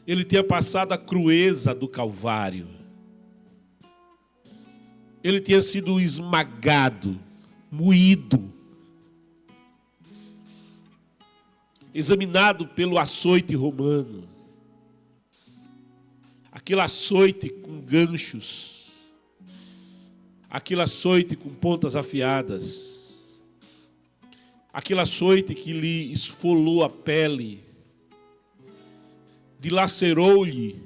Ele tinha passado a crueza do Calvário. Ele tinha sido esmagado, moído, examinado pelo açoite romano. Aquele açoite com ganchos, aquele açoite com pontas afiadas, aquele açoite que lhe esfolou a pele, dilacerou-lhe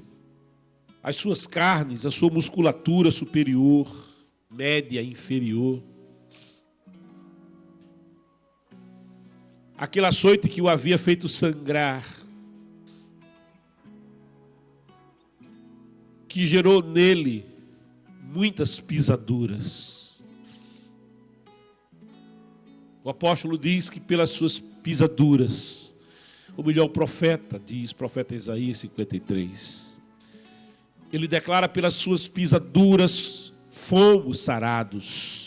as suas carnes, a sua musculatura superior, média, inferior. Aquele açoite que o havia feito sangrar, que gerou nele muitas pisaduras. O apóstolo diz que pelas suas pisaduras, ou melhor, o profeta diz, profeta Isaías 53, ele declara: pelas suas pisaduras fomos sarados.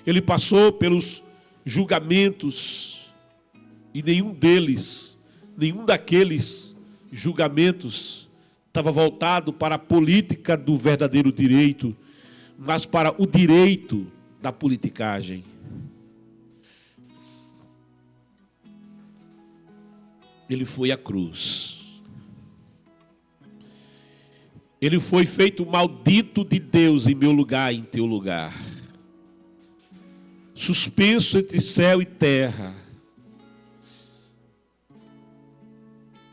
Ele passou pelos julgamentos e nenhum daqueles julgamentos estava voltado para a política do verdadeiro direito, mas para o direito da politicagem. Ele foi à cruz. Ele foi feito maldito de Deus em meu lugar e em teu lugar. Suspenso entre céu e terra.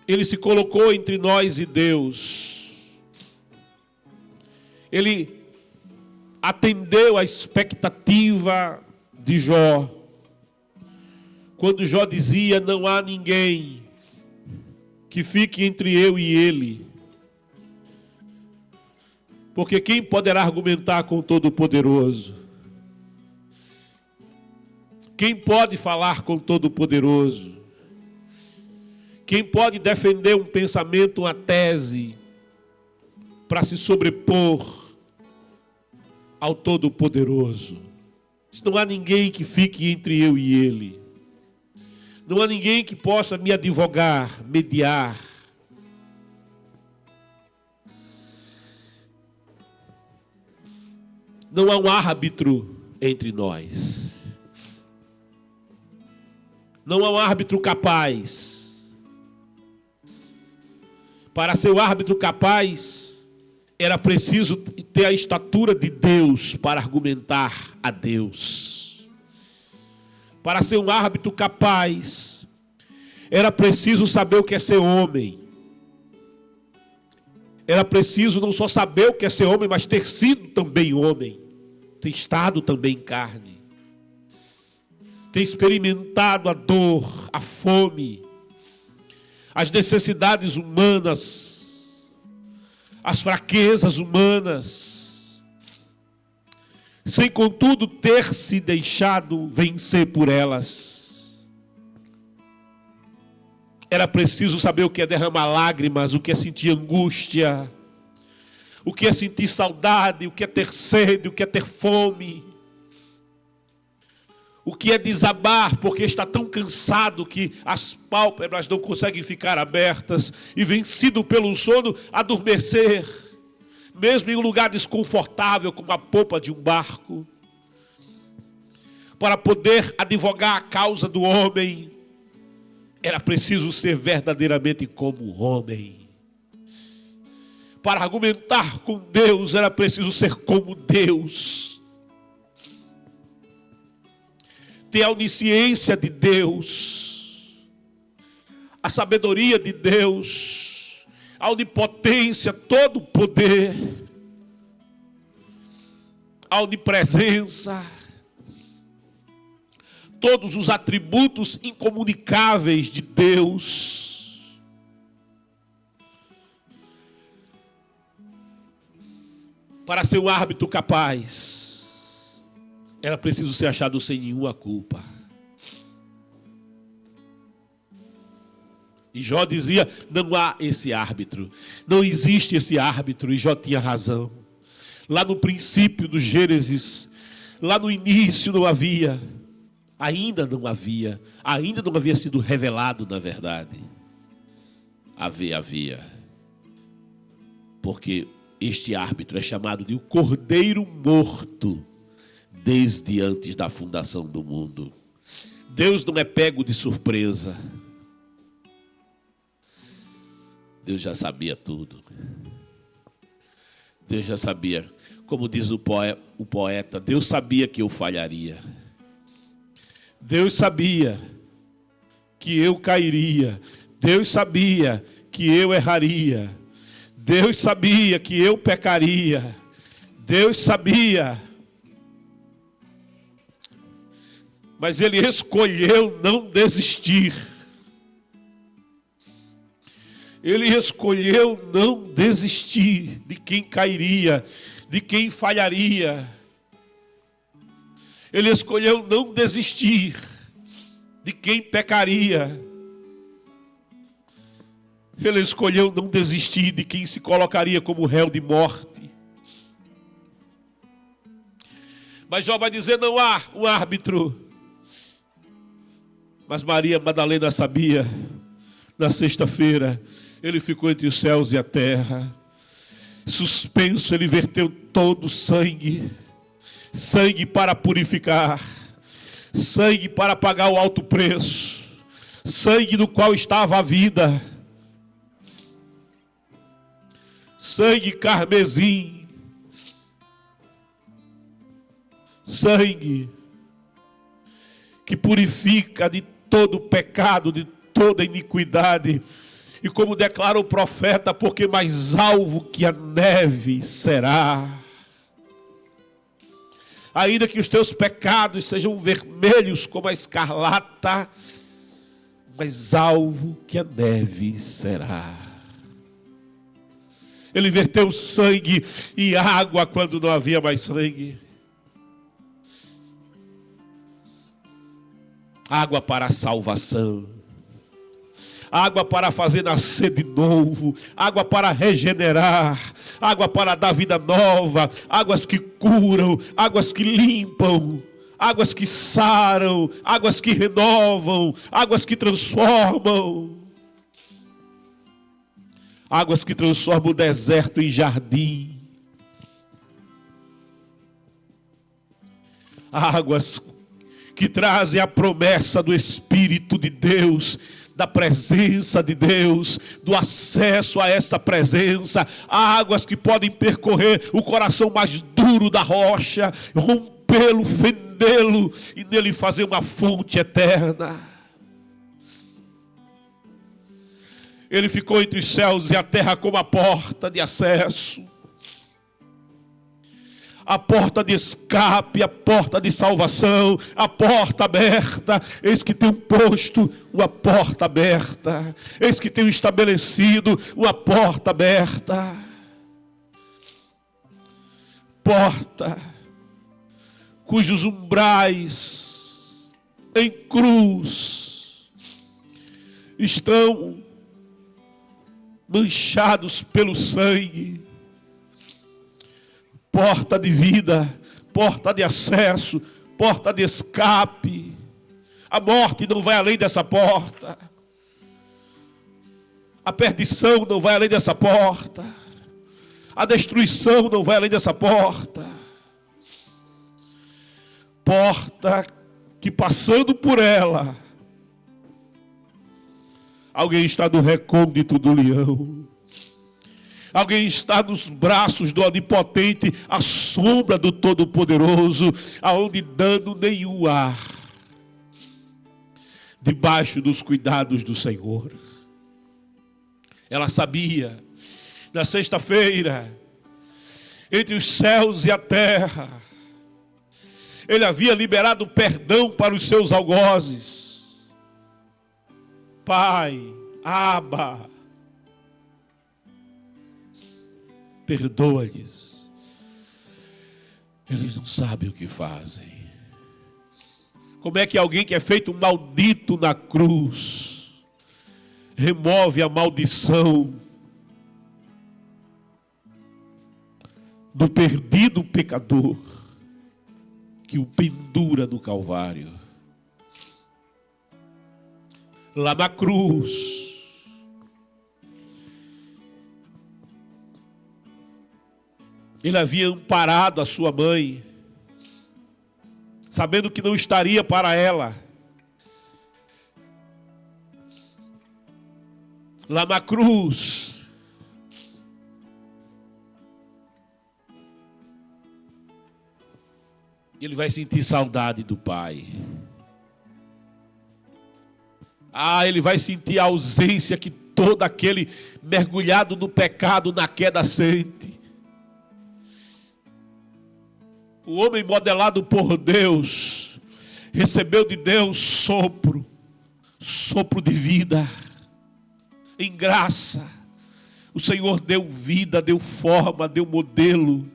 Ele se colocou entre nós e Deus. Ele atendeu à expectativa de Jó. Quando Jó dizia: não há ninguém que fique entre eu e ele. Porque quem poderá argumentar com o Todo-Poderoso? Quem pode falar com o Todo-Poderoso? Quem pode defender um pensamento, uma tese, para se sobrepor ao Todo-Poderoso? Não há ninguém que fique entre eu e ele. Não há ninguém que possa me advogar, mediar. Não há um árbitro entre nós. Não há um árbitro capaz. Para ser o árbitro capaz, era preciso ter a estatura de Deus para argumentar a Deus. Para ser um árbitro capaz, era preciso saber o que é ser homem. Era preciso não só saber o que é ser homem, mas ter sido também homem. Ter estado também em carne. Ter experimentado a dor, a fome, as necessidades humanas, as fraquezas humanas, sem contudo ter se deixado vencer por elas. Era preciso saber o que é derramar lágrimas, o que é sentir angústia, o que é sentir saudade, o que é ter sede, o que é ter fome, o que é desabar porque está tão cansado que as pálpebras não conseguem ficar abertas e, vencido pelo sono, adormecer, mesmo em um lugar desconfortável como a popa de um barco, para poder advogar a causa do homem. Era preciso ser verdadeiramente como homem. Para argumentar com Deus, era preciso ser como Deus. Ter a onisciência de Deus, a sabedoria de Deus, a onipotência, todo o poder, a onipresença, todos os atributos incomunicáveis de Deus. Para ser um árbitro capaz, era preciso ser achado sem nenhuma culpa. E Jó dizia: não há esse árbitro, não existe esse árbitro. E Jó tinha razão. Lá no princípio do Gênesis, lá no início não havia, ainda não havia sido revelado na verdade. havia. Porque este árbitro é chamado de o Cordeiro Morto desde antes da fundação do mundo. Deus não é pego de surpresa. Deus já sabia tudo. Deus já sabia. Como diz o poeta, Deus sabia que eu falharia. Deus sabia que eu cairia. Deus sabia que eu erraria. Deus sabia que eu pecaria. Deus sabia. Mas Ele escolheu não desistir. Ele escolheu não desistir de quem cairia, de quem falharia. Ele escolheu não desistir de quem pecaria. Ele escolheu não desistir de quem se colocaria como réu de morte. Mas Jó vai dizer, não há um árbitro. Mas Maria Madalena sabia, na sexta-feira, ele ficou entre os céus e a terra. Suspenso, ele verteu todo o sangue. Sangue para purificar. Sangue para pagar o alto preço. Sangue do qual estava a vida. Sangue carmesim. Sangue que purifica de todo pecado, de toda iniquidade. E como declara o profeta, porque mais alvo que a neve será. Ainda que os teus pecados sejam vermelhos como a escarlata, mais alvo que a neve será. Ele verteu sangue e água quando não havia mais sangue. Água para a salvação. Água para fazer nascer de novo, água para regenerar, água para dar vida nova, águas que curam, águas que limpam, águas que saram, águas que renovam, águas que transformam. Águas que transformam o deserto em jardim. Águas que trazem a promessa do Espírito de Deus, da presença de Deus, do acesso a esta presença. Águas que podem percorrer o coração mais duro da rocha, rompê-lo, fendê-lo e nele fazer uma fonte eterna. Ele ficou entre os céus e a terra como a porta de acesso, a porta de escape, a porta de salvação, a porta aberta. Eis que tem um posto, uma porta aberta. Eis que tem um estabelecido, uma porta aberta. Porta cujos umbrais em cruz estão manchados pelo sangue. Porta de vida, porta de acesso, porta de escape. A morte não vai além dessa porta. A perdição não vai além dessa porta. A destruição não vai além dessa porta. Porta que, passando por ela, alguém está no recôndito do leão. Alguém está nos braços do Onipotente, à sombra do Todo-Poderoso, aonde dano nenhum há, debaixo dos cuidados do Senhor. Ela sabia, na sexta-feira, entre os céus e a terra, Ele havia liberado perdão para os seus algozes. Pai, Abba, perdoa-lhes, eles não sabem o que fazem. Como é que alguém que é feito maldito na cruz remove a maldição do perdido pecador que o pendura no Calvário? Lá na cruz, Ele havia amparado a sua mãe, sabendo que não estaria para ela. Lá na cruz, ele vai sentir saudade do pai. Ele vai sentir a ausência que todo aquele mergulhado no pecado, na queda, sente. O homem modelado por Deus recebeu de Deus sopro de vida. Em graça, o Senhor deu vida, deu forma, deu modelo.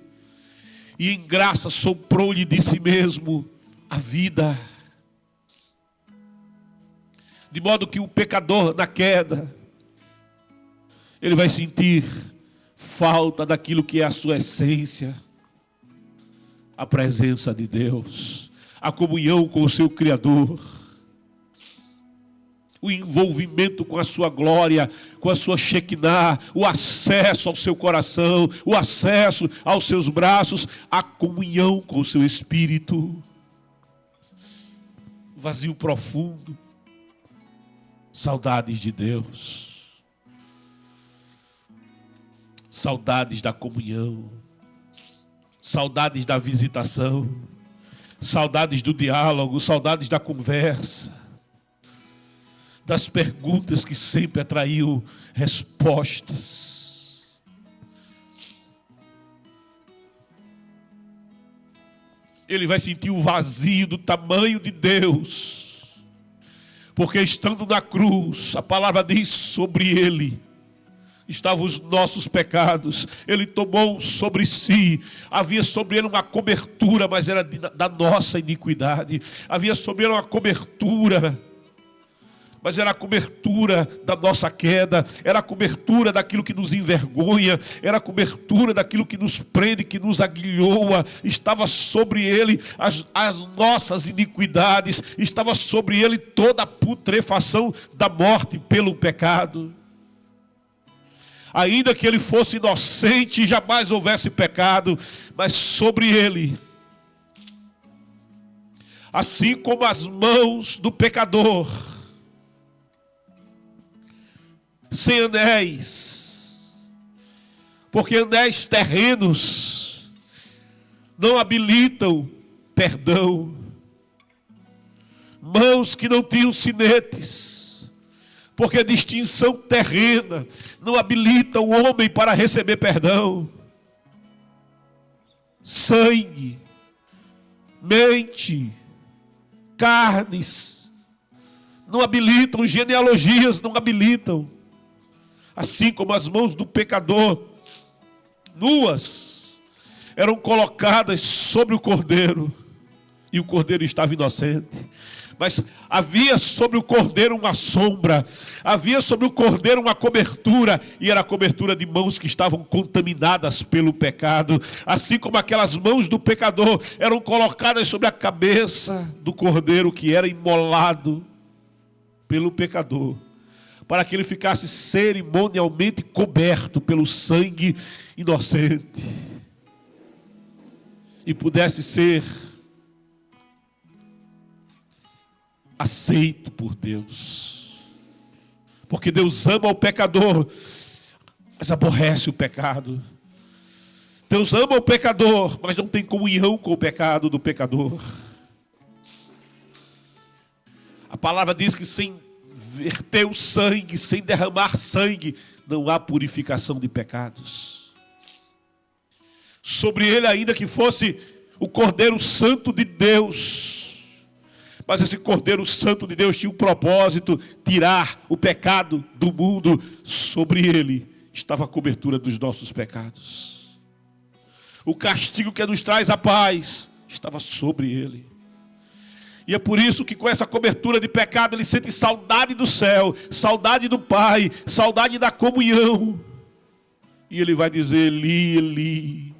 E em graça soprou-lhe de si mesmo a vida. De modo que o pecador na queda, ele vai sentir falta daquilo que é a sua essência. A presença de Deus, a comunhão com o seu Criador, o envolvimento com a sua glória, com a sua Shekinah, o acesso ao seu coração, o acesso aos seus braços, a comunhão com o seu Espírito. Vazio profundo, saudades de Deus, saudades da comunhão, saudades da visitação, saudades do diálogo, saudades da conversa, das perguntas que sempre atraíam respostas. Ele vai sentir o vazio do tamanho de Deus, porque estando na cruz, a palavra diz sobre ele, estavam os nossos pecados. Ele tomou sobre si. Havia sobre ele uma cobertura, mas era da nossa iniquidade. Havia sobre ele uma cobertura, mas era a cobertura da nossa queda. Era a cobertura daquilo que nos envergonha. Era a cobertura daquilo que nos prende, que nos aguilhoa. Estava sobre ele as nossas iniquidades. Estava sobre ele toda a putrefação da morte pelo pecado. Ainda que ele fosse inocente e jamais houvesse pecado, mas sobre ele, assim como as mãos do pecador, sem anéis, porque anéis terrenos não habilitam perdão, mãos que não tinham sinetes, porque distinção terrena não habilita o homem para receber perdão. Sangue, mente, carnes não habilitam, genealogias não habilitam. Assim como as mãos do pecador, nuas, eram colocadas sobre o cordeiro, e o cordeiro estava inocente. Mas havia sobre o cordeiro uma sombra, havia sobre o cordeiro uma cobertura, e era a cobertura de mãos que estavam contaminadas pelo pecado. Assim como aquelas mãos do pecador eram colocadas sobre a cabeça do cordeiro que era imolado pelo pecador, para que ele ficasse cerimonialmente coberto pelo sangue inocente e pudesse ser aceito por Deus. Porque Deus ama o pecador, mas aborrece o pecado. Deus ama o pecador, mas não tem comunhão com o pecado do pecador. A palavra diz que sem verter o sangue, sem derramar sangue, não há purificação de pecados. Sobre ele, ainda que fosse o Cordeiro Santo de Deus, mas esse Cordeiro Santo de Deus tinha um propósito: tirar o pecado do mundo. Sobre ele estava a cobertura dos nossos pecados. O castigo que nos traz a paz estava sobre ele. E é por isso que com essa cobertura de pecado ele sente saudade do céu, saudade do Pai, saudade da comunhão. E ele vai dizer: Eli, Eli,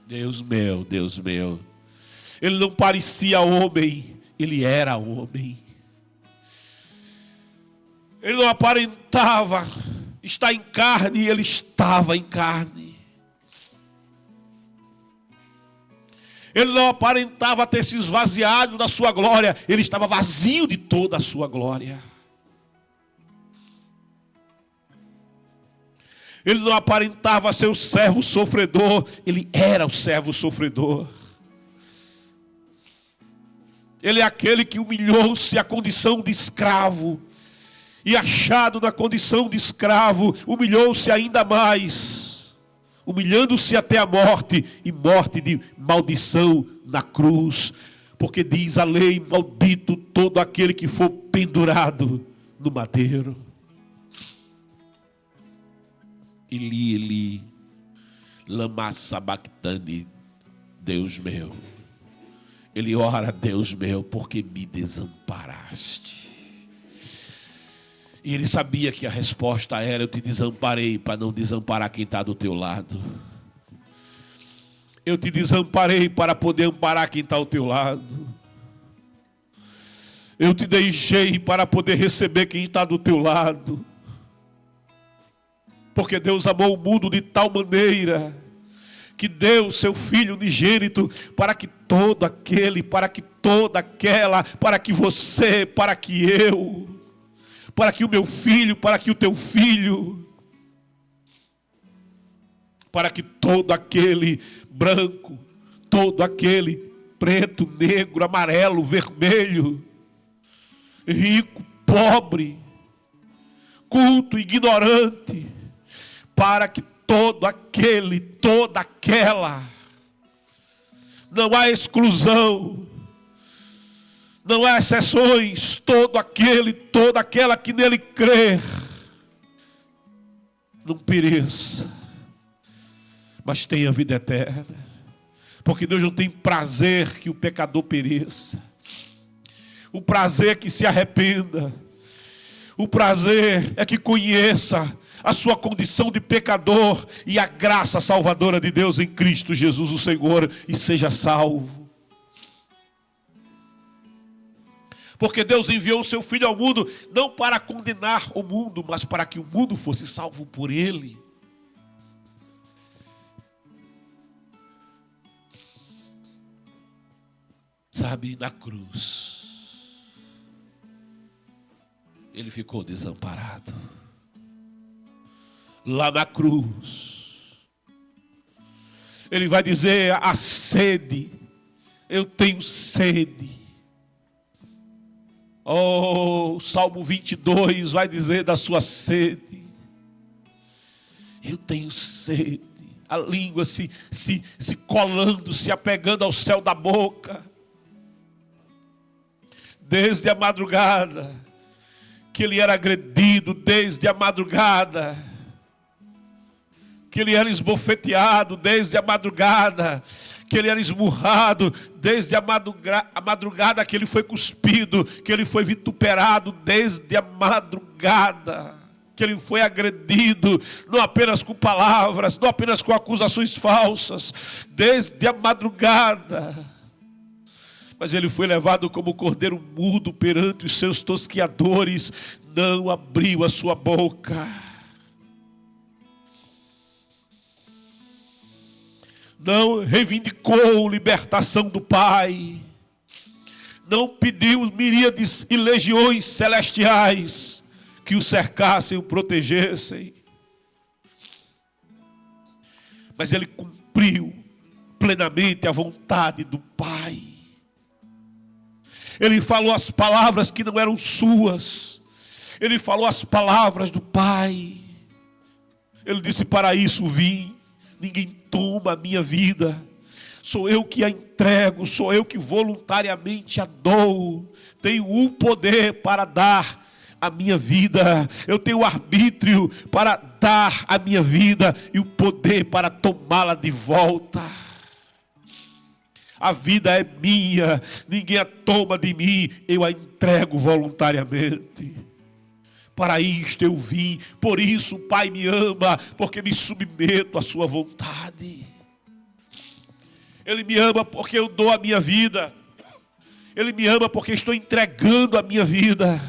Deus meu, Deus meu. Ele não parecia homem, ele era homem. Ele não aparentava estar em carne, ele estava em carne. Ele não aparentava ter se esvaziado da sua glória. Ele estava vazio de toda a sua glória. Ele não aparentava ser o servo sofredor. Ele era o servo sofredor. Ele é aquele que humilhou-se à condição de escravo. E achado na condição de escravo, humilhou-se ainda mais, humilhando-se até a morte, e morte de maldição na cruz. Porque diz a lei: maldito todo aquele que for pendurado no madeiro. Eli, Eli, lama sabachthani, Deus meu. Ele ora: Deus meu, porque me desamparaste? E ele sabia que a resposta era: eu te desamparei para não desamparar quem está do teu lado. Eu te desamparei para poder amparar quem está ao teu lado. Eu te deixei para poder receber quem está do teu lado. Porque Deus amou o mundo de tal maneira que deu seu Filho unigênito para que todo aquele, para que toda aquela, para que você, para que eu, para que o meu filho, para que o teu filho, para que todo aquele branco, todo aquele preto, negro, amarelo, vermelho, rico, pobre, culto, ignorante, para que todo aquele, toda aquela, não há exclusão, não há exceções, todo aquele, toda aquela que nele crer, não pereça, mas tenha vida eterna. Porque Deus não tem prazer que o pecador pereça. O prazer é que se arrependa. O prazer é que conheça a sua condição de pecador e a graça salvadora de Deus em Cristo Jesus o Senhor, e seja salvo. Porque Deus enviou o seu Filho ao mundo não para condenar o mundo, mas para que o mundo fosse salvo por Ele. Sabe, na cruz, Ele ficou desamparado. Lá na cruz, Ele vai dizer: a sede, eu tenho sede. Oh, Salmo 22 vai dizer da sua sede. Eu tenho sede. A língua se colando, se apegando ao céu da boca. Desde a madrugada que ele era agredido, desde a madrugada que ele era esbofeteado, desde a madrugada que ele era esmurrado, desde a madrugada que ele foi cuspido, que ele foi vituperado, desde a madrugada que ele foi agredido, não apenas com palavras, não apenas com acusações falsas, desde a madrugada. Mas ele foi levado como cordeiro mudo perante os seus tosquiadores, não abriu a sua boca. Não reivindicou libertação do Pai. Não pediu miríades e legiões celestiais que o cercassem e o protegessem. Mas ele cumpriu plenamente a vontade do Pai. Ele falou as palavras que não eram suas. Ele falou as palavras do Pai. Ele disse: para isso vim. Ninguém toma a minha vida. Sou eu que a entrego. Sou eu que voluntariamente a dou. Tenho o poder para dar a minha vida. Eu tenho o arbítrio para dar a minha vida e o poder para tomá-la de volta. A vida é minha, ninguém a toma de mim, eu a entrego voluntariamente. Para isto eu vim, por isso o Pai me ama, porque me submeto à sua vontade. Ele me ama porque eu dou a minha vida. Ele me ama porque estou entregando a minha vida.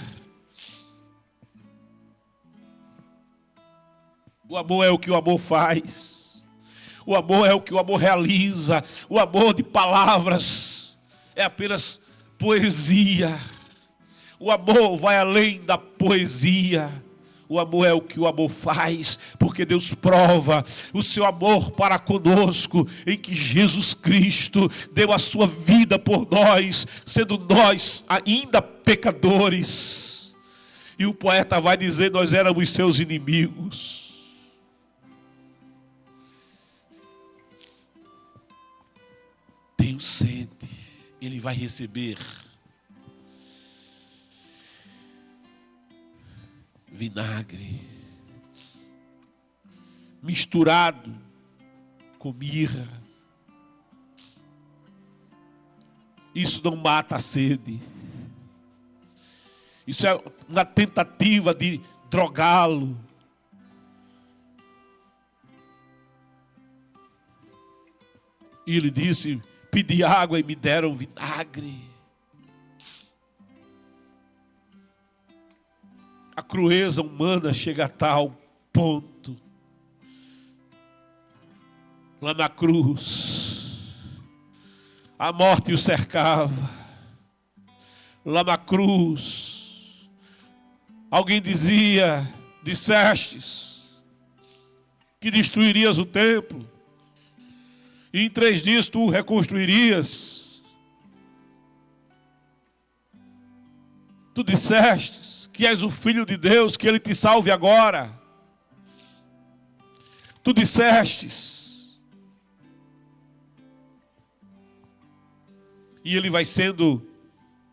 O amor é o que o amor faz. O amor é o que o amor realiza. O amor de palavras é apenas poesia. O amor vai além da poesia. O amor é o que o amor faz, porque Deus prova o seu amor para conosco, em que Jesus Cristo deu a sua vida por nós, sendo nós ainda pecadores. E o poeta vai dizer: nós éramos seus inimigos. Tenho sede, ele vai receber vinagre misturado com mirra. Isso não mata a sede. Isso é uma tentativa de drogá-lo. E ele disse: pedi água e me deram vinagre. A crueza humana chega a tal ponto. Lá na cruz, a morte o cercava. Lá na cruz, alguém dissestes que destruirias o templo, e em 3 dias tu o reconstruirias. Tu dissestes que és o Filho de Deus, que Ele te salve agora. Tu dissestes. E ele vai sendo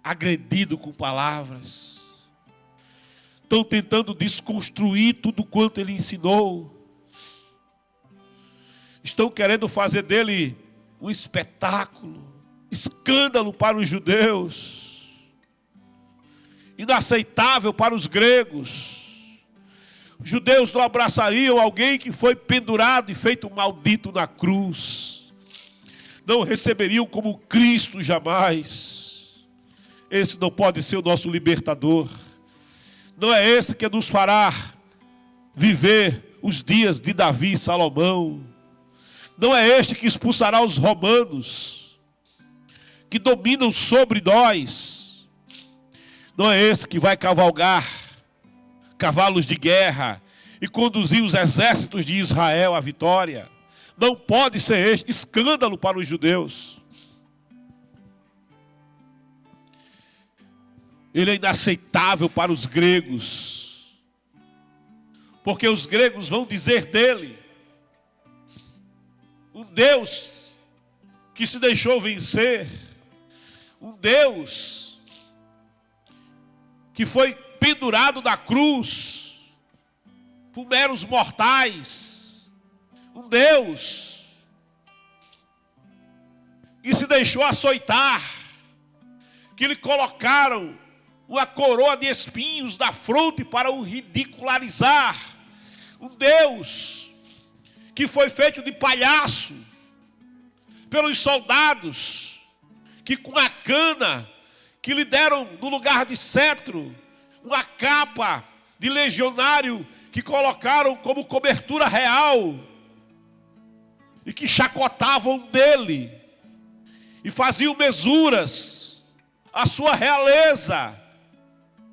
agredido com palavras. Estão tentando desconstruir tudo quanto ele ensinou. Estão querendo fazer dele um espetáculo, escândalo para os judeus, inaceitável para os gregos. Os judeus não abraçariam alguém que foi pendurado e feito maldito na cruz. Não receberiam como Cristo jamais. Esse não pode ser o nosso libertador. Não é esse que nos fará viver os dias de Davi e Salomão. Não é este que expulsará os romanos, que dominam sobre nós. Não é esse que vai cavalgar cavalos de guerra e conduzir os exércitos de Israel à vitória. Não pode ser este. Escândalo para os judeus. Ele é inaceitável para os gregos, porque os gregos vão dizer dele um Deus que se deixou vencer, um Deus que foi pendurado na cruz por meros mortais, um Deus que se deixou açoitar, que lhe colocaram uma coroa de espinhos na fronte para o ridicularizar, um Deus que foi feito de palhaço pelos soldados, que com a cana que lhe deram no lugar de cetro, uma capa de legionário que colocaram como cobertura real, e que chacotavam dele, e faziam mesuras à sua realeza,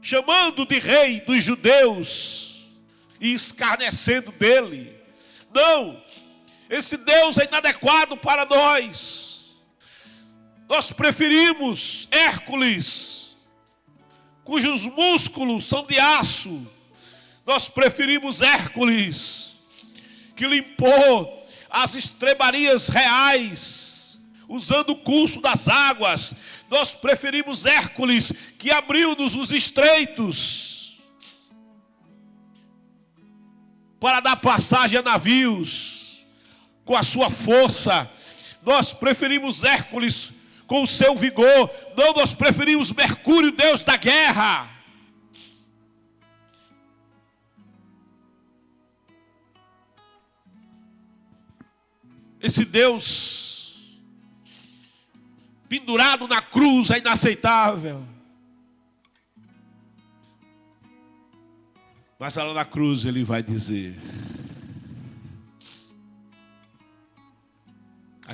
chamando de rei dos judeus, e escarnecendo dele. Não, esse Deus é inadequado para nós. Nós preferimos Hércules, cujos músculos são de aço. Nós preferimos Hércules, que limpou as estrebarias reais, usando o curso das águas. Nós preferimos Hércules, que abriu-nos os estreitos para dar passagem a navios com a sua força. Nós preferimos Hércules com o seu vigor. Não, nós preferimos Mercúrio, Deus da guerra. Esse Deus pendurado na cruz é inaceitável. Mas lá na cruz ele vai dizer: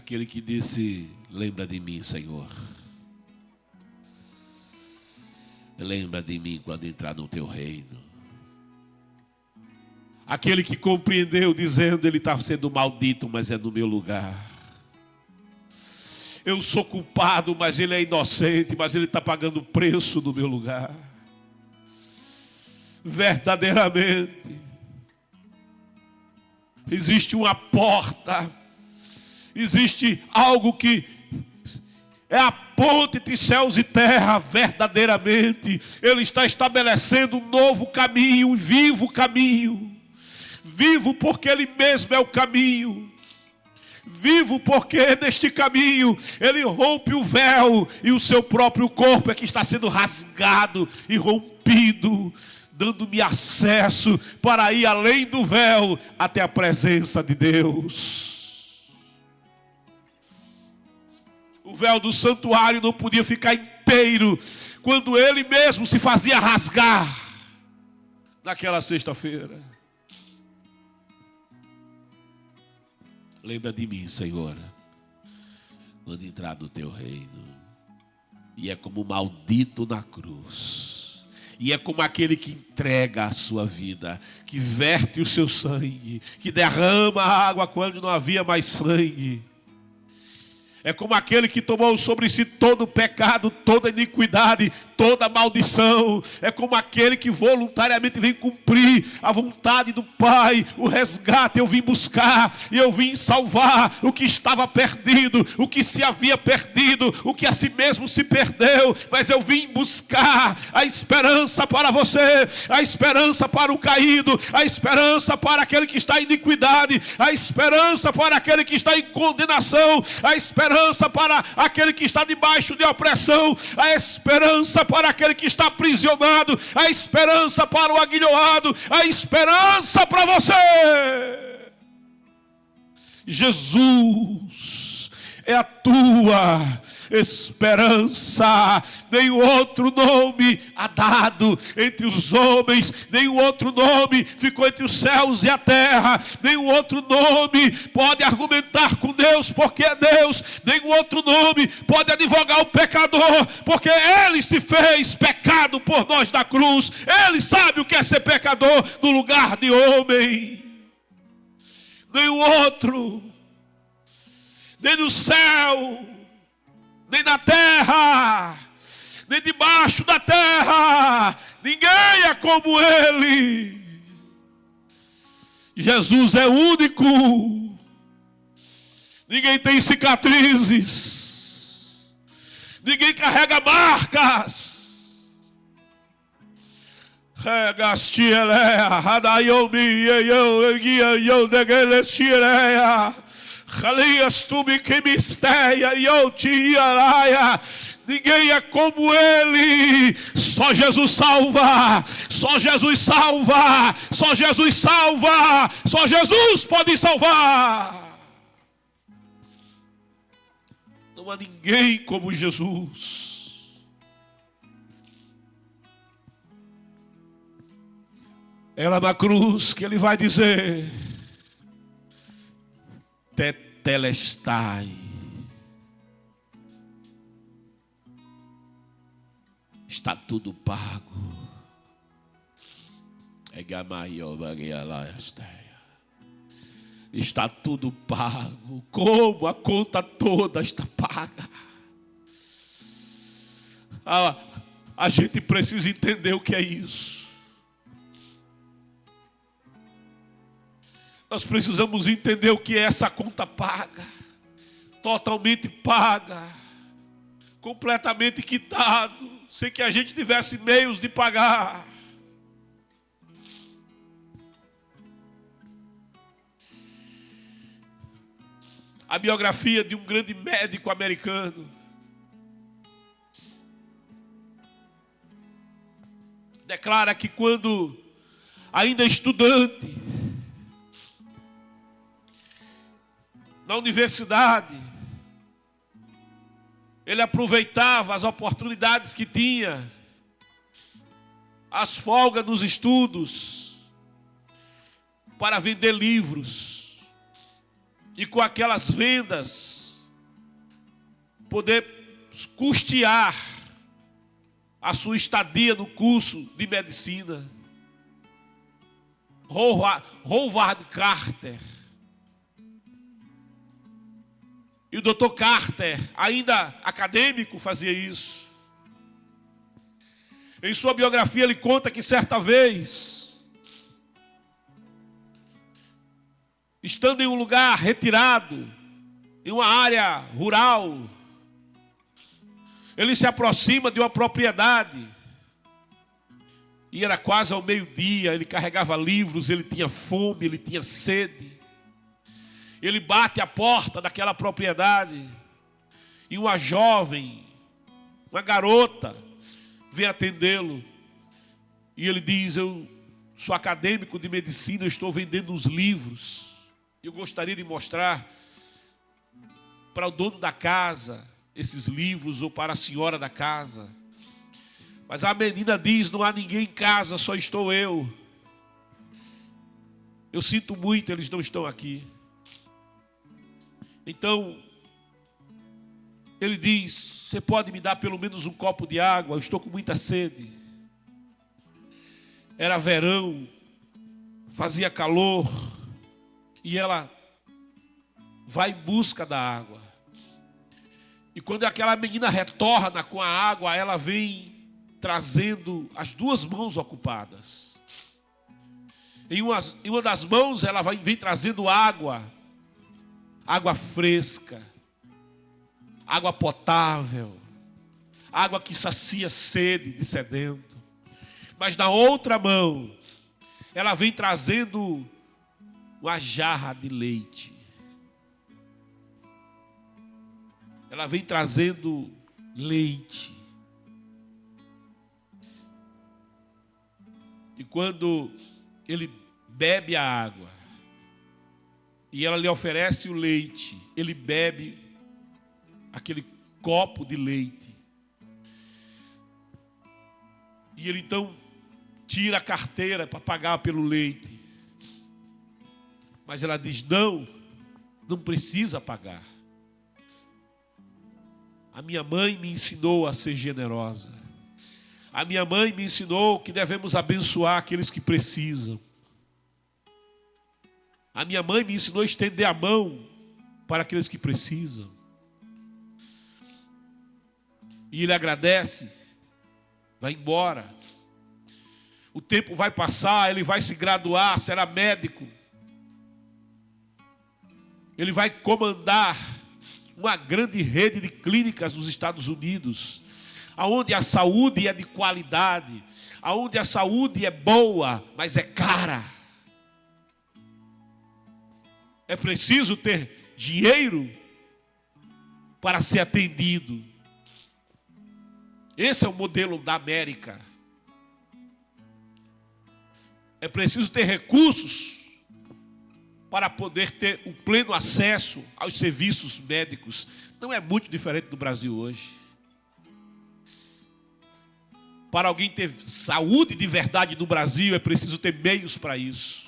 Aquele que disse: lembra de mim, Senhor. Lembra de mim quando entrar no teu reino. Aquele que compreendeu dizendo: ele está sendo maldito, mas é no meu lugar. Eu sou culpado, mas ele é inocente, mas ele está pagando o preço no meu lugar. Verdadeiramente, existe uma porta, existe algo que é a ponte entre céus e terra. Verdadeiramente, ele está estabelecendo um novo caminho, um vivo caminho. Vivo porque ele mesmo é o caminho. Vivo porque neste caminho ele rompe o véu e o seu próprio corpo é que está sendo rasgado e rompido, dando-me acesso para ir além do véu até a presença de Deus. O véu do santuário não podia ficar inteiro quando ele mesmo se fazia rasgar naquela sexta-feira. Lembra de mim, Senhor, quando entrar no teu reino. E é como maldito na cruz. E é como aquele que entrega a sua vida, que verte o seu sangue, que derrama a água quando não havia mais sangue. É como aquele que tomou sobre si todo o pecado, toda a iniquidade, toda a maldição. É como aquele que voluntariamente vem cumprir a vontade do Pai. O resgate eu vim buscar e eu vim salvar o que estava perdido, o que se havia perdido, o que a si mesmo se perdeu. Mas eu vim buscar a esperança para você, a esperança para o caído, a esperança para aquele que está em iniquidade, a esperança para aquele que está em condenação, a esperança para aquele que está debaixo de opressão, a esperança para aquele que está aprisionado, a esperança para o aguilhoado, a esperança para você. Jesus é a tua esperança. Nenhum outro nome há dado entre os homens, nenhum outro nome ficou entre os céus e a terra, nenhum outro nome pode argumentar com Deus, porque é Deus, nenhum outro nome pode advogar o pecador, porque ele se fez pecado por nós na cruz. Ele sabe o que é ser pecador no lugar de homem. Nenhum outro, nem no céu, nem na terra, nem debaixo da terra, ninguém é como ele. Jesus é único. Ninguém tem cicatrizes, ninguém carrega marcas. Ninguém é como ele. Só Jesus salva. Só Jesus salva. Só Jesus salva. Só Jesus pode salvar. Não há ninguém como Jesus. É lá na cruz que ele vai dizer: Tetelestai. Está tudo pago. Está tudo pago. Como a conta toda está paga. A gente precisa entender o que é isso. Nós precisamos entender o que é essa conta paga. Totalmente paga. Completamente quitado. Sem que a gente tivesse meios de pagar. A biografia de um grande médico americano declara que quando ainda estudante na universidade, ele aproveitava as oportunidades que tinha, as folgas nos estudos, para vender livros. E com aquelas vendas, poder custear a sua estadia no curso de medicina. Howard Carter. E o Dr. Carter, ainda acadêmico, fazia isso. Em sua biografia ele conta que certa vez, estando em um lugar retirado, em uma área rural, ele se aproxima de uma propriedade. E era quase ao meio-dia, ele carregava livros, ele tinha fome, ele tinha sede. Ele bate a porta daquela propriedade. E uma jovem, uma garota, vem atendê-lo. E ele diz: eu sou acadêmico de medicina, eu estou vendendo uns livros. Eu gostaria de mostrar para o dono da casa esses livros, ou para a senhora da casa. Mas a menina diz: não há ninguém em casa, só estou eu. Eu sinto muito, eles não estão aqui. Então, ele diz: você pode me dar pelo menos um copo de água? Eu estou com muita sede. Era verão, fazia calor, e ela vai em busca da água. E quando aquela menina retorna com a água, ela vem trazendo as duas mãos ocupadas. Em uma das mãos ela vem trazendo água fresca, água potável, água que sacia sede de sedento. Mas na outra mão ela vem trazendo uma jarra de leite. Ela vem trazendo leite. E quando ele bebe a água e ela lhe oferece o leite, ele bebe aquele copo de leite. E ele então tira a carteira para pagar pelo leite. Mas ela diz: não precisa pagar. A minha mãe me ensinou a ser generosa. A minha mãe me ensinou que devemos abençoar aqueles que precisam. A minha mãe me ensinou a estender a mão para aqueles que precisam. E ele agradece, vai embora. O tempo vai passar, ele vai se graduar, será médico. Ele vai comandar uma grande rede de clínicas nos Estados Unidos, aonde a saúde é de qualidade, aonde a saúde é boa, mas é cara. É preciso ter dinheiro para ser atendido. Esse é o modelo da América. É preciso ter recursos para poder ter o pleno acesso aos serviços médicos. Não é muito diferente do Brasil hoje. Para alguém ter saúde de verdade no Brasil, é preciso ter meios para isso.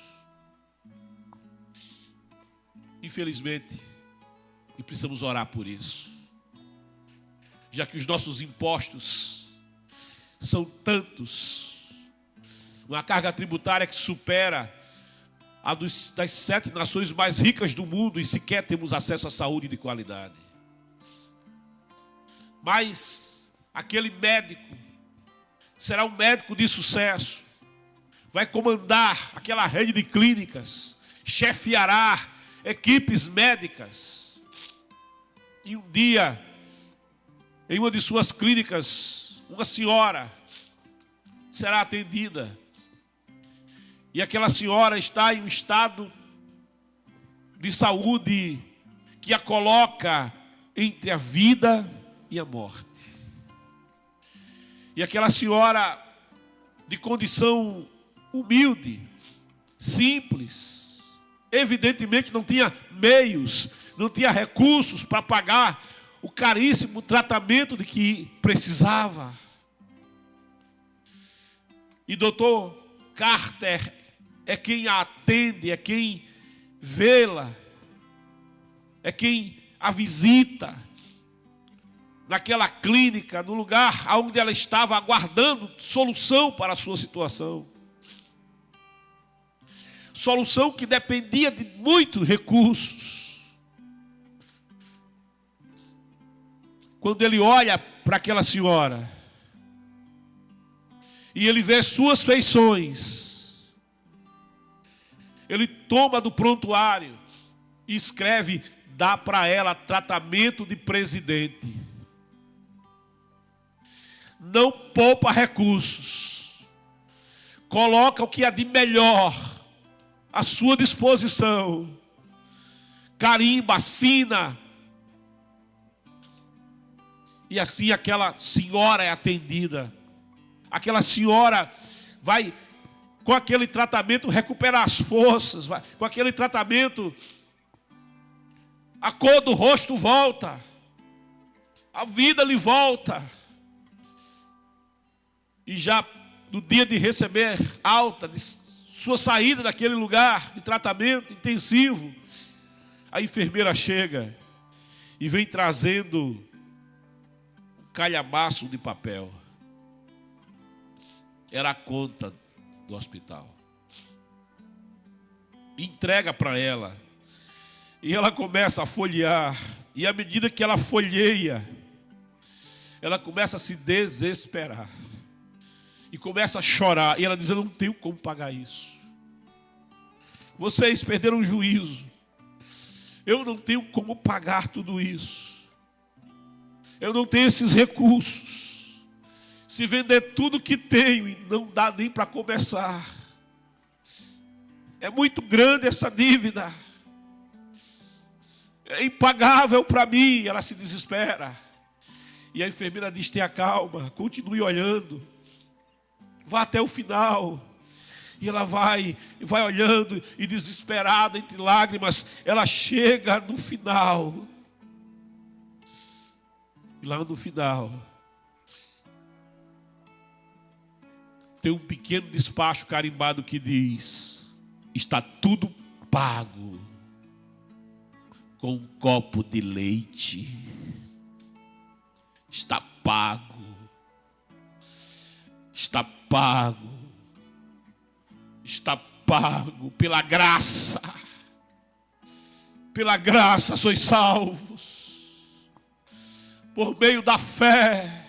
Infelizmente, e precisamos orar por isso. Já que os nossos impostos são tantos, uma carga tributária que supera a das 7 nações mais ricas do mundo, e sequer temos acesso à saúde de qualidade. Mas aquele médico será um médico de sucesso, vai comandar aquela rede de clínicas, chefiará equipes médicas. E um dia, em uma de suas clínicas, uma senhora será atendida. E aquela senhora está em um estado de saúde que a coloca entre a vida e a morte. E aquela senhora, de condição humilde, simples, evidentemente não tinha meios, não tinha recursos para pagar o caríssimo tratamento de que precisava. E Dr. Carter é quem a atende, é quem vê-la, é quem a visita. naquela clínica, no lugar onde ela estava aguardando solução para a sua situação. Solução que dependia de muitos recursos. Quando ele olha para aquela senhora e ele vê suas feições, ele toma do prontuário e escreve, dá para ela tratamento de presidente. Não poupa recursos, coloca o que há de melhor à sua disposição, carimba, assina, e assim aquela senhora é atendida. Aquela senhora vai, com aquele tratamento, recuperar as forças, vai, com aquele tratamento, a cor do rosto volta, a vida lhe volta. E já no dia de receber alta, de sua saída daquele lugar de tratamento intensivo, a enfermeira chega e vem trazendo um calhamaço de papel. Era a conta do hospital. Entrega para ela. E ela começa a folhear. E à medida que ela folheia, ela começa a se desesperar. E começa a chorar. E ela diz, eu não tenho como pagar isso. Vocês perderam o juízo. Eu não tenho como pagar tudo isso. Eu não tenho esses recursos. Se vender tudo que tenho e não dá nem para começar. É muito grande essa dívida. É impagável para mim. Ela se desespera. E a enfermeira diz, tenha calma, continue olhando. Vá até o final. E ela vai olhando e desesperada, entre lágrimas, ela chega no final. E lá no final, tem um pequeno despacho carimbado que diz, está tudo pago com um copo de leite. Está pago. Está pago. Está pago pela graça. Pela graça sois salvos. Por meio da fé.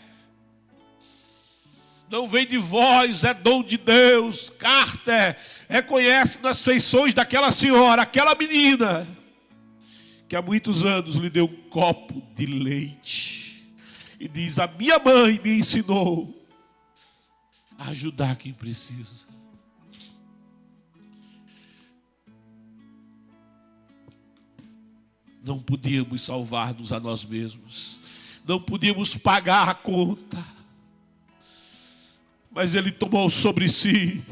Não vem de vós, é dom de Deus. Carter reconhece nas feições daquela senhora, aquela menina, que há muitos anos lhe deu um copo de leite. E diz, a minha mãe me ensinou a ajudar quem precisa. Não podíamos salvar-nos a nós mesmos. Não podíamos pagar a conta. Mas Ele tomou sobre si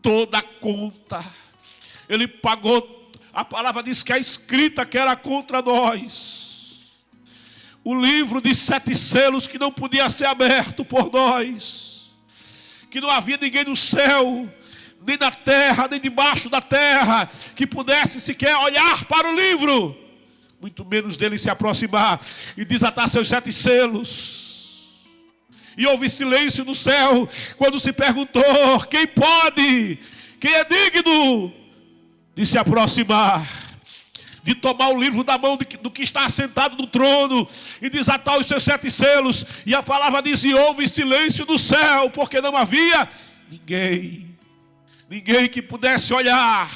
toda a conta. Ele pagou. A palavra diz que a escrita que era contra nós. O livro de 7 selos que não podia ser aberto por nós. Que não havia ninguém no céu, nem na terra, nem debaixo da terra, que pudesse sequer olhar para o livro, muito menos dele se aproximar e desatar seus 7 selos. E houve silêncio no céu, quando se perguntou, quem pode, quem é digno de se aproximar, de tomar o livro da mão do que está sentado no trono e desatar os seus 7 selos. E a palavra diz, e houve silêncio no céu, porque não havia ninguém que pudesse olhar,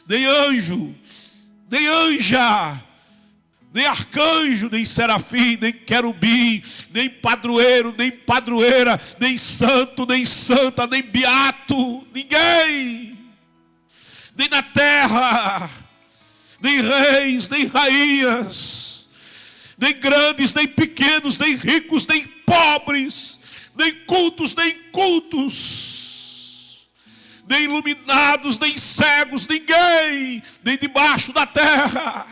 nem anjo, nem anja, nem arcanjo, nem serafim, nem querubim, nem padroeiro, nem padroeira, nem santo, nem santa, nem beato, ninguém, nem na terra, nem reis, nem rainhas, nem grandes, nem pequenos, nem ricos, nem pobres, nem cultos, nem incultos, nem iluminados, nem cegos, ninguém, nem debaixo da terra.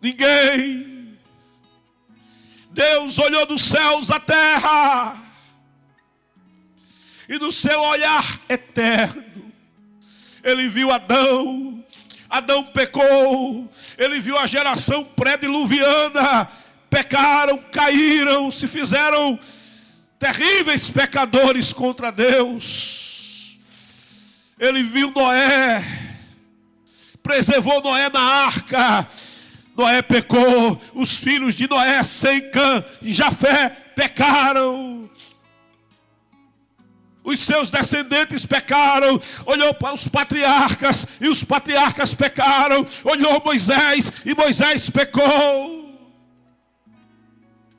Ninguém. Deus olhou dos céus à terra, e no seu olhar eterno, Ele viu Adão, Adão pecou, ele viu a geração pré-diluviana, pecaram, caíram, se fizeram terríveis pecadores contra Deus. Ele viu Noé, preservou Noé na arca. Noé pecou, os filhos de Noé, Sem, Cã e Jafé, pecaram. Os seus descendentes pecaram. Olhou para os patriarcas e os patriarcas pecaram. Olhou Moisés e Moisés pecou.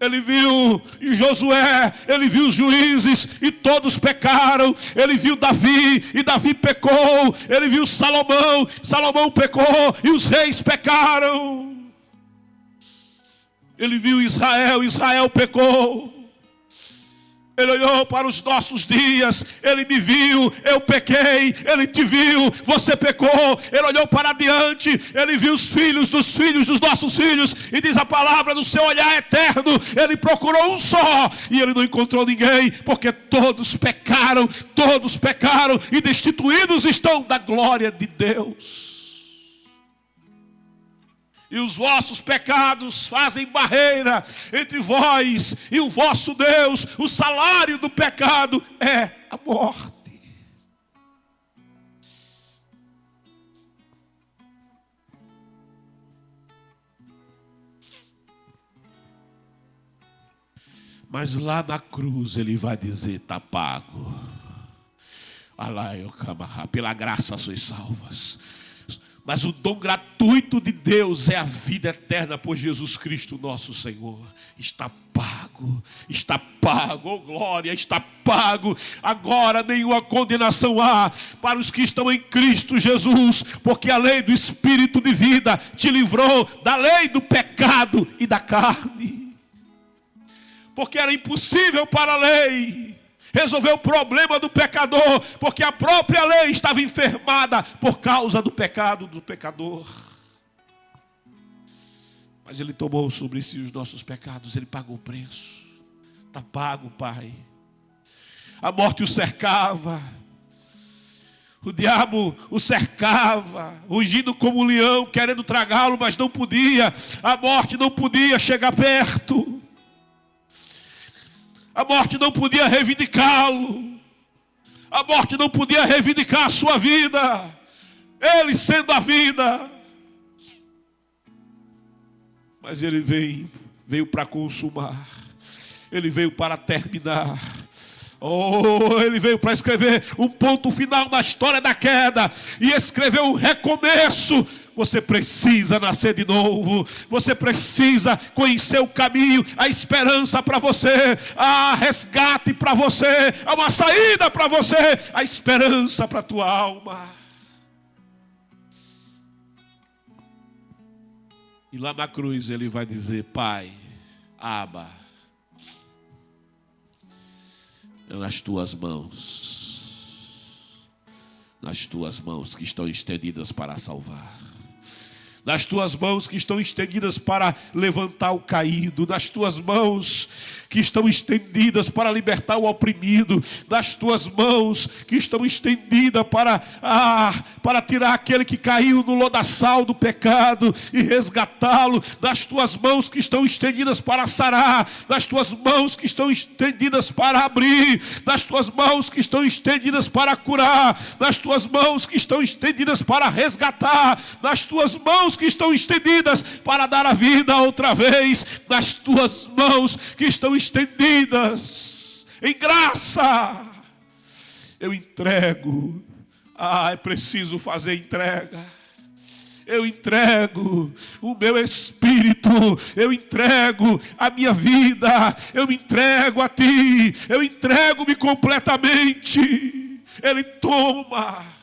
Ele viu Josué, ele viu os juízes e todos pecaram. Ele viu Davi e Davi pecou. Ele viu Salomão, Salomão pecou e os reis pecaram. Ele viu Israel, Israel pecou. Ele olhou para os nossos dias, ele me viu, eu pequei, ele te viu, você pecou. Ele olhou para diante, ele viu os filhos dos nossos filhos, e diz a palavra, no seu olhar eterno, ele procurou um só, e ele não encontrou ninguém, porque todos pecaram, e destituídos estão da glória de Deus. E os vossos pecados fazem barreira entre vós e o vosso Deus. O salário do pecado é a morte. Mas lá na cruz ele vai dizer, está pago. Pela graça sois salvas. Mas o dom gratuito de Deus é a vida eterna por Jesus Cristo nosso Senhor. Está pago, oh glória, está pago. Agora nenhuma condenação há para os que estão em Cristo Jesus, porque a lei do Espírito de vida te livrou da lei do pecado e da carne. Porque era impossível para a lei resolver o problema do pecador, porque a própria lei estava enfermada por causa do pecado do pecador. Mas ele tomou sobre si os nossos pecados, ele pagou o preço. Está pago, Pai. A morte o cercava, o diabo o cercava, rugindo como um leão, querendo tragá-lo, mas não podia. A morte não podia chegar perto. A morte não podia reivindicá-lo. A morte não podia reivindicar a sua vida. Ele sendo a vida. Mas ele veio para consumar. Ele veio para terminar. Oh, ele veio para escrever um ponto final na história da queda. E escrever um recomeço. Você precisa nascer de novo. Você precisa conhecer o caminho, a esperança para você, a resgate para você, a uma saída para você, a esperança para a tua alma. E lá na cruz ele vai dizer, Pai, Abba, nas tuas mãos que estão estendidas para salvar. Nas tuas mãos que estão estendidas para levantar o caído, nas tuas mãos que estão estendidas para libertar o oprimido, nas tuas mãos que estão estendidas para tirar aquele que caiu no lodaçal do pecado e resgatá-lo, nas tuas mãos que estão estendidas para sarar, nas tuas mãos que estão estendidas para abrir, nas tuas mãos que estão estendidas para curar, nas tuas mãos que estão estendidas para resgatar, nas tuas mãos que estão estendidas para dar a vida outra vez, nas tuas mãos que estão estendidas em graça. Eu entrego. É preciso fazer entrega. Eu entrego o meu espírito, eu entrego a minha vida, eu me entrego a ti, eu entrego-me completamente. Ele toma.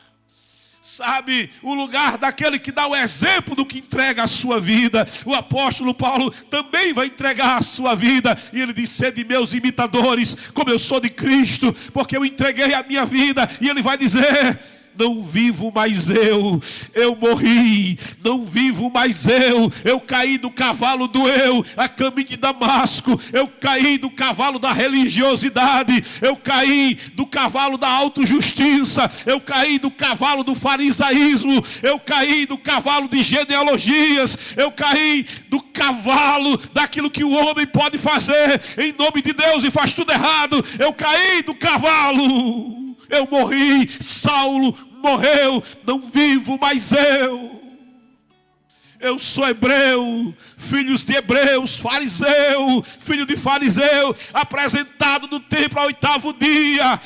Sabe, o lugar daquele que dá o exemplo do que entrega a sua vida. O apóstolo Paulo também vai entregar a sua vida. E ele diz, sede meus imitadores, como eu sou de Cristo, porque eu entreguei a minha vida. E ele vai dizer, não vivo mais eu morri, não vivo mais eu caí do cavalo do eu, a caminho de Damasco, eu caí do cavalo da religiosidade, eu caí do cavalo da autojustiça, eu caí do cavalo do farisaísmo, eu caí do cavalo de genealogias, eu caí do cavalo daquilo que o homem pode fazer em nome de Deus e faz tudo errado. Eu caí do cavalo, eu morri, Saulo morreu, não vivo mais eu sou hebreu, filhos de hebreus, fariseu, filho de fariseu, apresentado no templo ao 8º dia,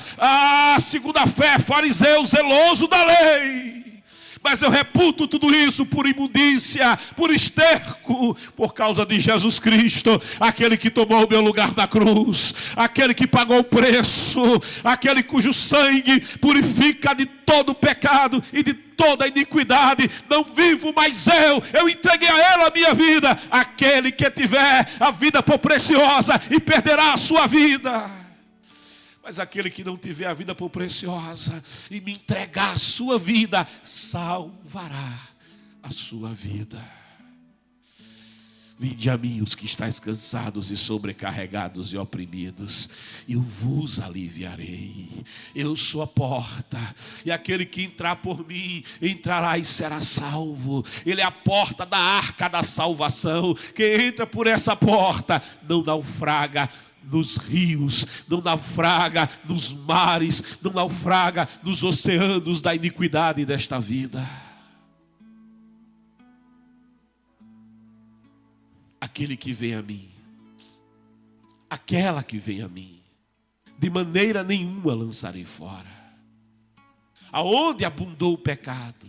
segundo a fé, fariseu, zeloso da lei. Mas eu reputo tudo isso por imundícia, por esterco, por causa de Jesus Cristo, aquele que tomou o meu lugar na cruz, aquele que pagou o preço, aquele cujo sangue purifica de todo pecado e de toda iniquidade. Não vivo mais eu entreguei a ele a minha vida. Aquele que tiver a vida por preciosa e perderá a sua vida. Mas aquele que não tiver a vida por preciosa e me entregar a sua vida, salvará a sua vida. Vinde a mim os que estáis cansados e sobrecarregados e oprimidos, eu vos aliviarei. Eu sou a porta, e aquele que entrar por mim, entrará e será salvo. Ele é a porta da arca da salvação. Quem entra por essa porta não naufraga nos rios, não naufraga nos mares, não naufraga nos oceanos da iniquidade desta vida. Aquele que vem a mim, aquela que vem a mim, de maneira nenhuma lançarei fora. Aonde abundou o pecado,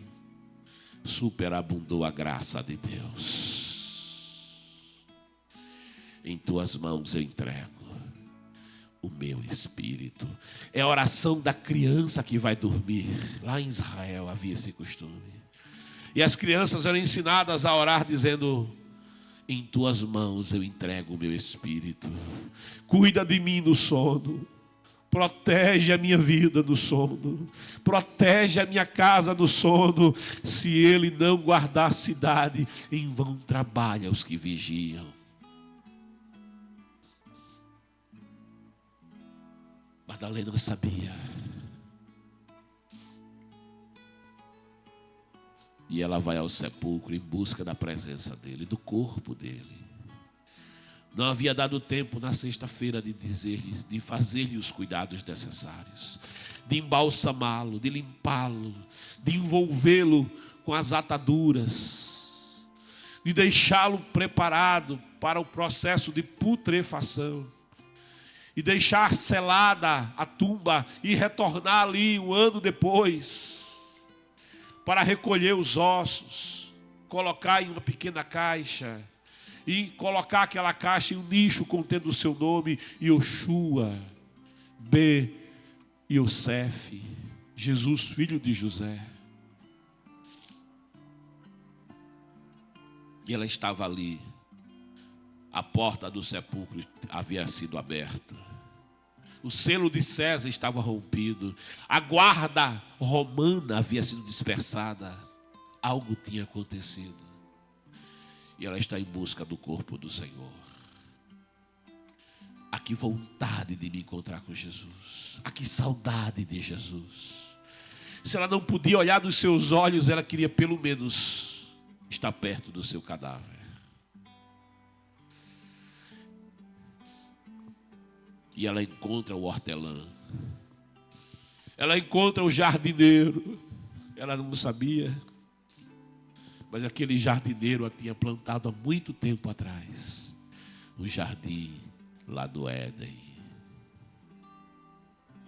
superabundou a graça de Deus. Em tuas mãos eu entrego o meu espírito. É a oração da criança que vai dormir. Lá em Israel havia esse costume. E as crianças eram ensinadas a orar dizendo: em tuas mãos eu entrego o meu espírito. Cuida de mim no sono. Protege a minha vida no sono. Protege a minha casa no sono. Se ele não guardar a cidade, em vão trabalha os que vigiam. Madalena sabia. E ela vai ao sepulcro em busca da presença dele, do corpo dele. Não havia dado tempo na sexta-feira de dizer-lhe, de fazer-lhe os cuidados necessários, de embalsamá-lo, de limpá-lo, de envolvê-lo com as ataduras, de deixá-lo preparado para o processo de putrefação, e deixar selada a tumba e retornar ali 1 ano depois, para recolher os ossos, colocar em uma pequena caixa, e colocar aquela caixa em um nicho contendo o seu nome, Yoshua, B. Yosef, Jesus, filho de José. E ela estava ali. A porta do sepulcro havia sido aberta. O selo de César estava rompido. A guarda romana havia sido dispersada. Algo tinha acontecido. E ela está em busca do corpo do Senhor. Ah, que vontade de me encontrar com Jesus. Ah, que saudade de Jesus. Se ela não podia olhar nos seus olhos, ela queria pelo menos estar perto do seu cadáver. E ela encontra o hortelã. Ela encontra o jardineiro. Ela não sabia. Mas aquele jardineiro a tinha plantado há muito tempo atrás. Um jardim lá do Éden.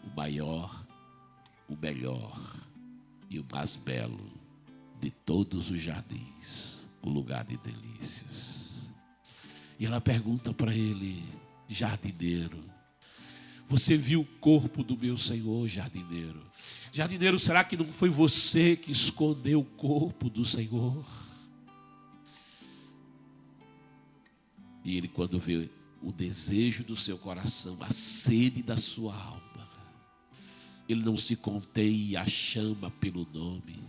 O maior, o melhor e o mais belo de todos os jardins. O lugar de delícias. E ela pergunta para ele, jardineiro: você viu o corpo do meu Senhor, jardineiro? Jardineiro, será que não foi você que escondeu o corpo do Senhor? E ele, quando vê o desejo do seu coração, a sede da sua alma, ele não se contém e a chama pelo nome.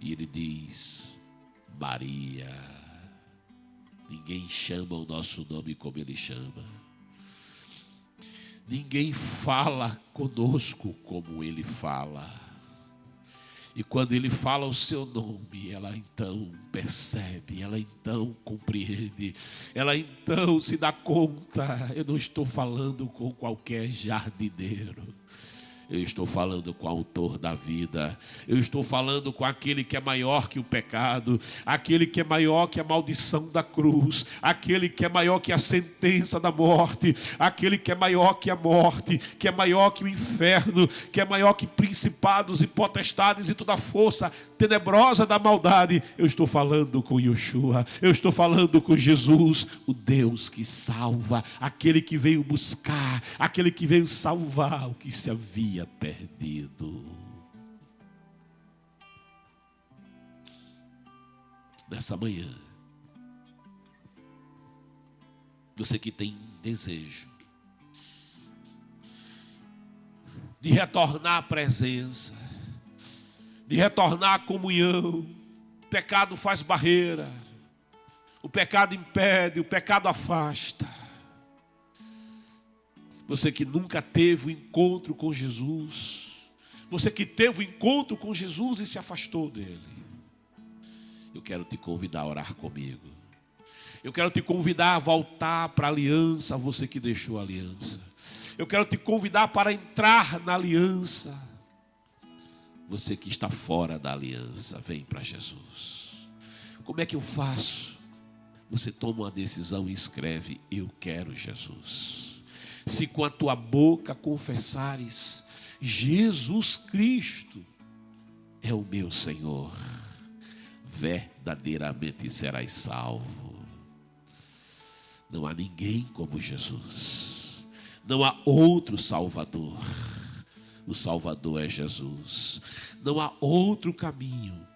E ele diz: Maria. Ninguém chama o nosso nome como ele chama. Ninguém fala conosco como ele fala. E quando ele fala o seu nome, ela então percebe, ela então compreende, ela então se dá conta. Eu não estou falando com qualquer jardineiro. Eu estou falando com o autor da vida. Eu estou falando com aquele que é maior que o pecado, aquele que é maior que a maldição da cruz, aquele que é maior que a sentença da morte, aquele que é maior que a morte, que é maior que o inferno, que é maior que principados e potestades e toda a força tenebrosa da maldade. Eu estou falando com Yeshua, eu estou falando com Jesus, o Deus que salva, aquele que veio buscar, aquele que veio salvar o que se havia perdido. Nessa manhã, você que tem desejo de retornar à presença, de retornar à comunhão, o pecado faz barreira, o pecado impede, o pecado afasta. Você que nunca teve o encontro com Jesus, você que teve o encontro com Jesus e se afastou dele, eu quero te convidar a orar comigo. Eu quero te convidar a voltar para a aliança, você que deixou a aliança. Eu quero te convidar para entrar na aliança. Você que está fora da aliança, vem para Jesus. Como é que eu faço? Você toma uma decisão e escreve: eu quero Jesus. Se com a tua boca confessares, Jesus Cristo é o meu Senhor, verdadeiramente serás salvo. Não há ninguém como Jesus. Não há outro Salvador. O Salvador é Jesus. Não há outro caminho.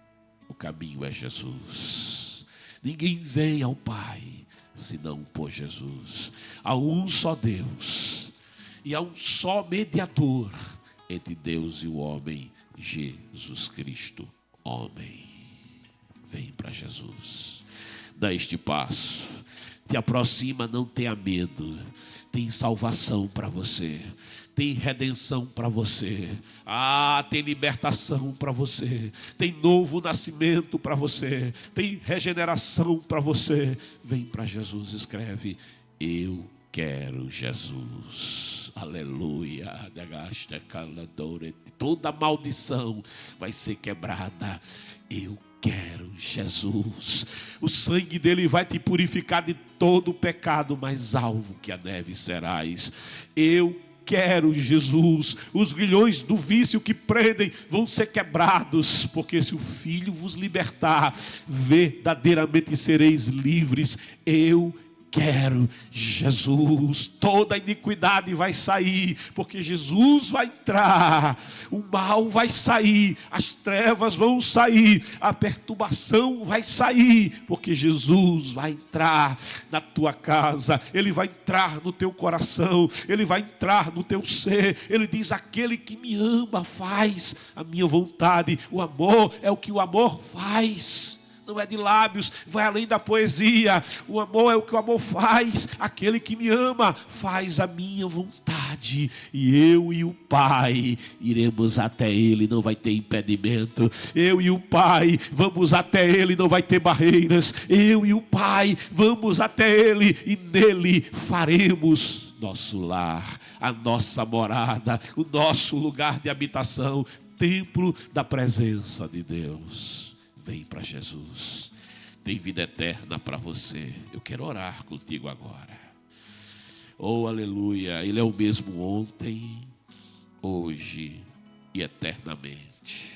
O caminho é Jesus. Ninguém vem ao Pai senão por Jesus. Há um só Deus e há um só mediador entre Deus e o homem, Jesus Cristo, homem. Vem para Jesus. Dá este passo. Te aproxima, não tenha medo. Tem salvação para você. Tem redenção para você. Tem libertação para você. Tem novo nascimento para você. Tem regeneração para você. Vem para Jesus, escreve: eu quero Jesus. Aleluia. Toda maldição vai ser quebrada. Eu quero Jesus. O sangue dele vai te purificar de todo o pecado, mais alvo que a neve serás. Eu quero Jesus. Os grilhões do vício que prendem vão ser quebrados, porque se o Filho vos libertar, verdadeiramente sereis livres. Eu quero Jesus. Toda iniquidade vai sair, porque Jesus vai entrar. O mal vai sair, as trevas vão sair, a perturbação vai sair, porque Jesus vai entrar na tua casa. Ele vai entrar no teu coração, ele vai entrar no teu ser. Ele diz: aquele que me ama faz a minha vontade. O amor é o que o amor faz. Não é de lábios, vai além da poesia. O amor é o que o amor faz. Aquele que me ama faz a minha vontade. E eu e o Pai iremos até Ele, não vai ter impedimento. Eu e o Pai vamos até Ele, não vai ter barreiras. Eu e o Pai vamos até Ele e nele faremos nosso lar, a nossa morada, o nosso lugar de habitação, templo da presença de Deus. Vem para Jesus. Tem vida eterna para você. Eu quero orar contigo agora. Oh, aleluia. Ele é o mesmo ontem, hoje e eternamente.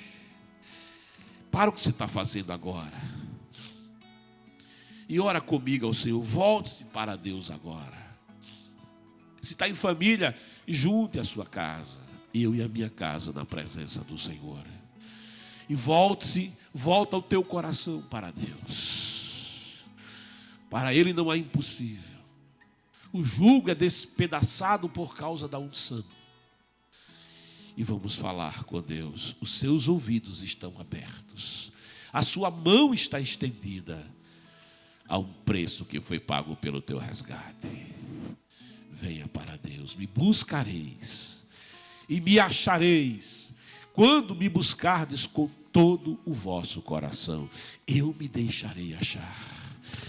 Para o que você está fazendo agora e ora comigo ao Senhor. Volte-se para Deus agora. Se está em família, junte a sua casa. Eu e a minha casa na presença do Senhor. E volta o teu coração para Deus. Para Ele não há impossível. O jugo é despedaçado por causa da unção. e vamos falar com Deus. Os seus ouvidos estão abertos, a sua mão está estendida. Há um preço que foi pago pelo teu resgate. Venha para Deus, me buscareis e me achareis, quando me buscardes com todo o vosso coração. Eu me deixarei achar,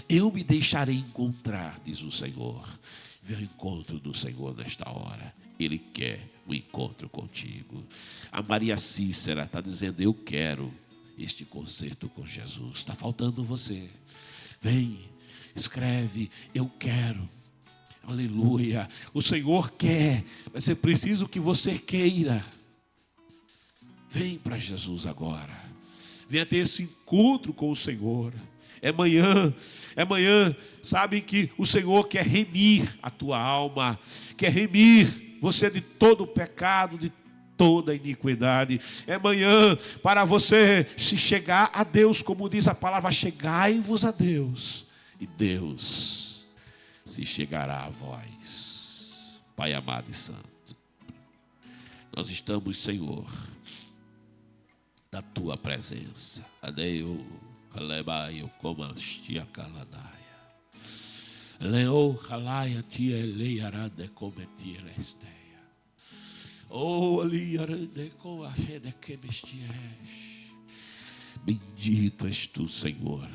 eu me deixarei encontrar, diz o Senhor. Vem ao encontro do Senhor nesta hora. Ele quer o encontro contigo. A Maria Cícera está dizendo: eu quero este concerto com Jesus. Está faltando você. Vem, escreve: eu quero. Aleluia. O Senhor quer, mas é preciso que você queira. Vem para Jesus agora. Venha ter esse encontro com o Senhor. É manhã, sabem que o Senhor quer remir a tua alma, quer remir você de todo o pecado, de toda a iniquidade. É manhã para você se chegar a Deus, como diz a palavra: chegai-vos a Deus, e Deus se chegará a vós. Pai amado e santo, nós estamos, Senhor, na tua presença. Adeus. Alebaio como astia caladaia. Leo calaya tia leiarande cometia lesteia. Oh aliarande com a rede que mestias. Bendito és tu, Senhor.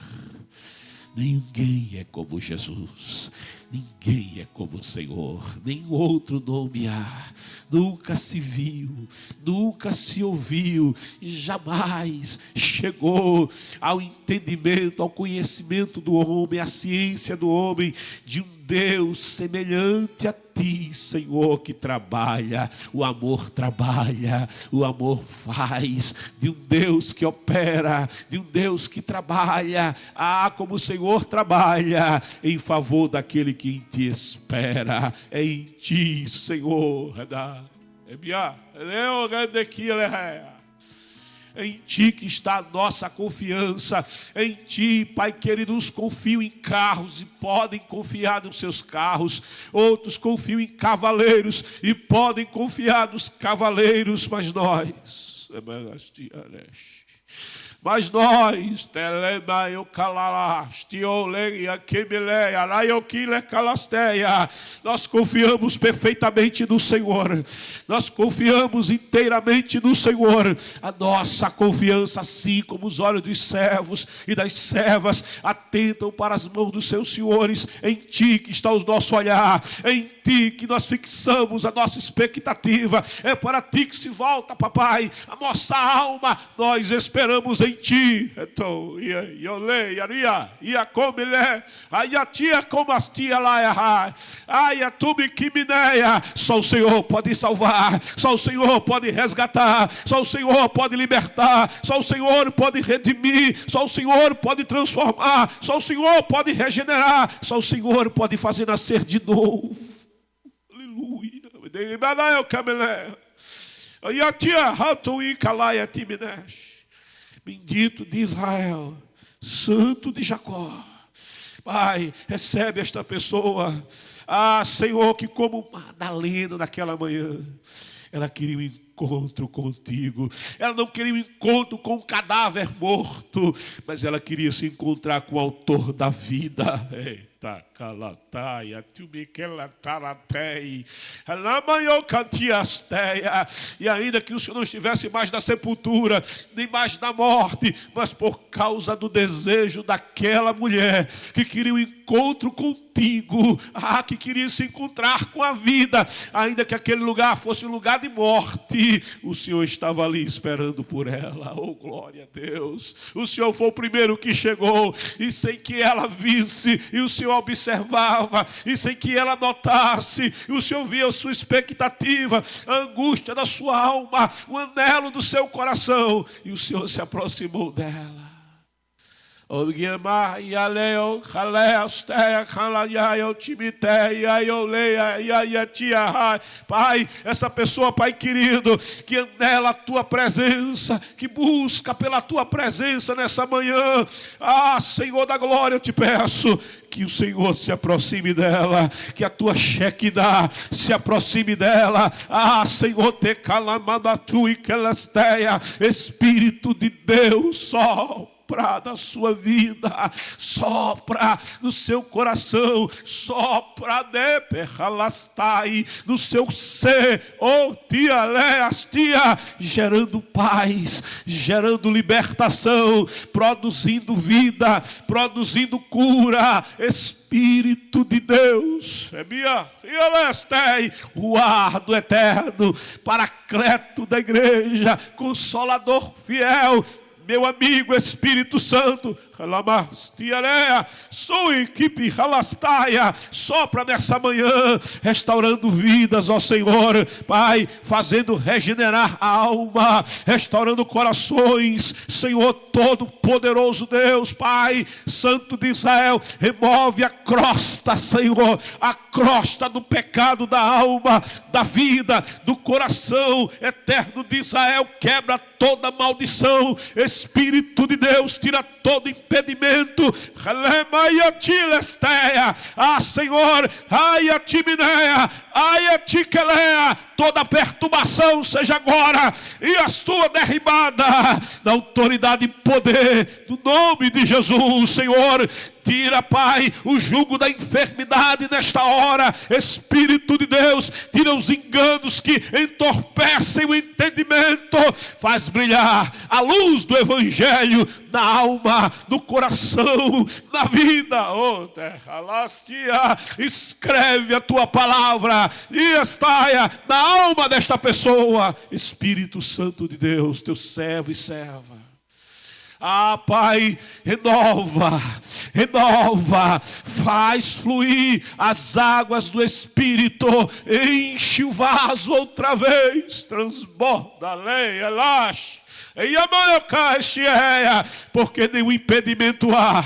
Ninguém é como Jesus, ninguém é como o Senhor, nem outro nome há. Nunca se viu, nunca se ouviu, e jamais chegou ao entendimento, ao conhecimento do homem, à ciência do homem, de um Deus semelhante a ti, Senhor, que trabalha. O amor trabalha, o amor faz, de um Deus que opera, de um Deus que trabalha. Ah, como o Senhor trabalha em favor daquele que em ti espera. É em ti, Senhor. É em ti que está a nossa confiança. É em ti, Pai querido. Uns confiam em carros e podem confiar nos seus carros. Outros confiam em cavaleiros e podem confiar nos cavaleiros. Mas nós, nós confiamos perfeitamente no Senhor. Nós confiamos inteiramente no Senhor. A nossa confiança, assim como os olhos dos servos e das servas atentam para as mãos dos seus senhores, em ti que está o nosso olhar, em ti que nós fixamos a nossa expectativa. É para ti que se volta, papai, a nossa alma. Nós esperamos em ti. Então, só o Senhor pode salvar, só o Senhor pode resgatar, só o Senhor pode libertar, só o Senhor pode redimir, só o Senhor pode transformar, só o Senhor pode regenerar, só o Senhor pode fazer nascer de novo. Aleluia. Bendito de Israel, santo de Jacó. Pai, recebe esta pessoa. Ah, Senhor, que como Madalena naquela manhã, ela queria um encontro contigo. Ela não queria um encontro com um cadáver morto, mas ela queria se encontrar com o autor da vida. Eita, calataia, tumiquelatarateia, alamanhocantiasteia. E ainda que o Senhor não estivesse mais na sepultura, nem mais na morte, mas por causa do desejo daquela mulher que queria um encontro contigo, que queria se encontrar com a vida, ainda que aquele lugar fosse um lugar de morte, o Senhor estava ali esperando por ela. Oh, glória a Deus. O Senhor foi o primeiro que chegou, e sem que ela visse, e o Senhor observava, e sem que ela notasse, e o Senhor via a sua expectativa, a angústia da sua alma, o anelo do seu coração, e o Senhor se aproximou dela. Pai, essa pessoa, Pai querido, que anela a tua presença, que busca pela tua presença nessa manhã. Senhor da glória, eu te peço que o Senhor se aproxime dela, que a tua Shekinah se aproxime dela. Senhor, te calamandatu e quelesteia, Espírito de Deus, sopra da sua vida, sopra no seu coração, sopra de perralastai no seu ser, gerando paz, gerando libertação, produzindo vida, produzindo cura. Espírito de Deus, o ar do eterno, paracleto da igreja, consolador fiel, meu amigo Espírito Santo, sua equipe sopra nessa manhã, restaurando vidas, ó Senhor, Pai, fazendo regenerar a alma, restaurando corações, Senhor todo poderoso Deus, Pai, Santo de Israel, remove a crosta, Senhor, a crosta do pecado da alma, da vida, do coração eterno de Israel, quebra toda maldição, Espírito de Deus, tira todo impedimento, Senhor, toda perturbação seja agora e as tuas derribada na autoridade e poder do nome de Jesus, Senhor. Tira, Pai, o jugo da enfermidade nesta hora, Espírito de Deus, tira os enganos que entorpecem o entendimento, faz brilhar a luz do Evangelho na alma, no coração, na vida. Escreve a tua palavra e estaia na alma desta pessoa, Espírito Santo de Deus, teu servo e serva. Pai, renova, faz fluir as águas do Espírito, enche o vaso outra vez, transborda, leia, laxe. Porque nenhum impedimento há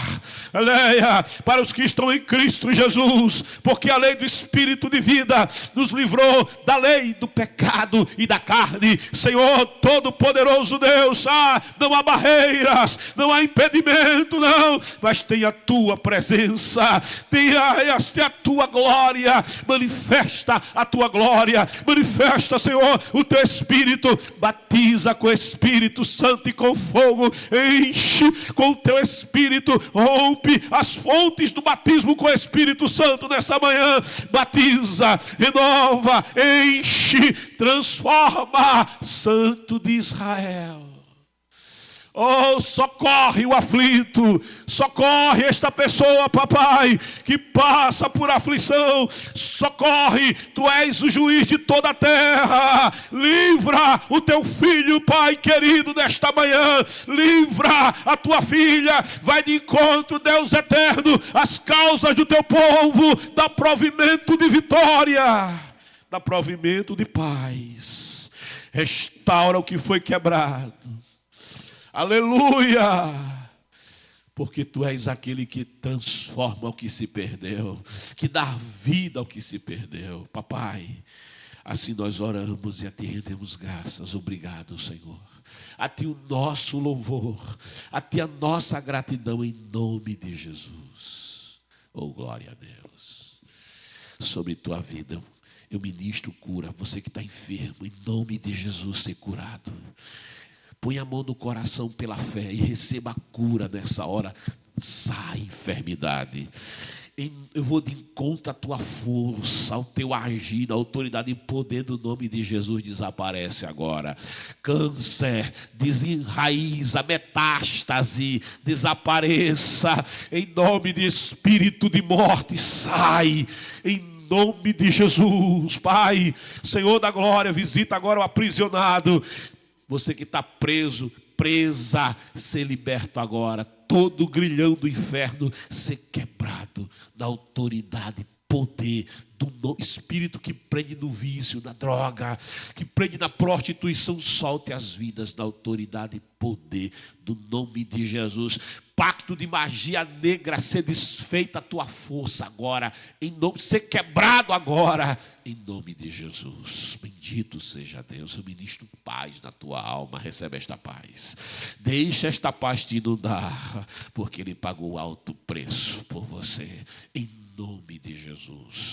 para os que estão em Cristo Jesus, porque a lei do Espírito de vida nos livrou da lei do pecado e da carne. Senhor Todo-Poderoso Deus, não há barreiras, não há impedimento, não, mas tem a tua presença, tem a tua glória, manifesta a tua glória, manifesta, Senhor, o teu Espírito, batiza com o Espírito Santo e com fogo, enche com o teu Espírito, rompe as fontes do batismo com o Espírito Santo nessa manhã, batiza, renova, enche, transforma, Santo de Israel. Socorre o aflito, socorre esta pessoa, papai, que passa por aflição, socorre, tu és o juiz de toda a terra, livra o teu filho, Pai querido, nesta manhã, livra a tua filha, vai de encontro, Deus eterno, às causas do teu povo, dá provimento de vitória, dá provimento de paz, restaura o que foi quebrado. Aleluia! Porque tu és aquele que transforma o que se perdeu, que dá vida ao que se perdeu. Papai, assim nós oramos e a ti rendemos graças. Obrigado, Senhor. A ti o nosso louvor, a ti a nossa gratidão em nome de Jesus. Glória a Deus. Sobre tua vida eu ministro cura. Você que está enfermo, em nome de Jesus, ser curado. Põe a mão no coração pela fé e receba a cura nessa hora. Sai enfermidade. Eu vou de encontro à tua força, ao teu agir, a autoridade e poder do nome de Jesus desaparece agora. Câncer, desenraiza, metástase, desapareça. Em nome de espírito de morte, sai. Em nome de Jesus, Pai, Senhor da glória, visita agora o aprisionado. Você que está preso, presa, ser liberto agora. Todo o grilhão do inferno ser quebrado na autoridade, poder do espírito que prende no vício, na droga, que prende na prostituição. Solte as vidas na autoridade e poder do nome de Jesus. pacto de magia negra ser desfeita a tua força agora, em nome, ser quebrado agora, em nome de Jesus. Bendito seja Deus. Eu ministro paz na tua alma. Recebe esta paz. Deixa esta paz te inundar, porque Ele pagou alto preço por você, em nome de Jesus.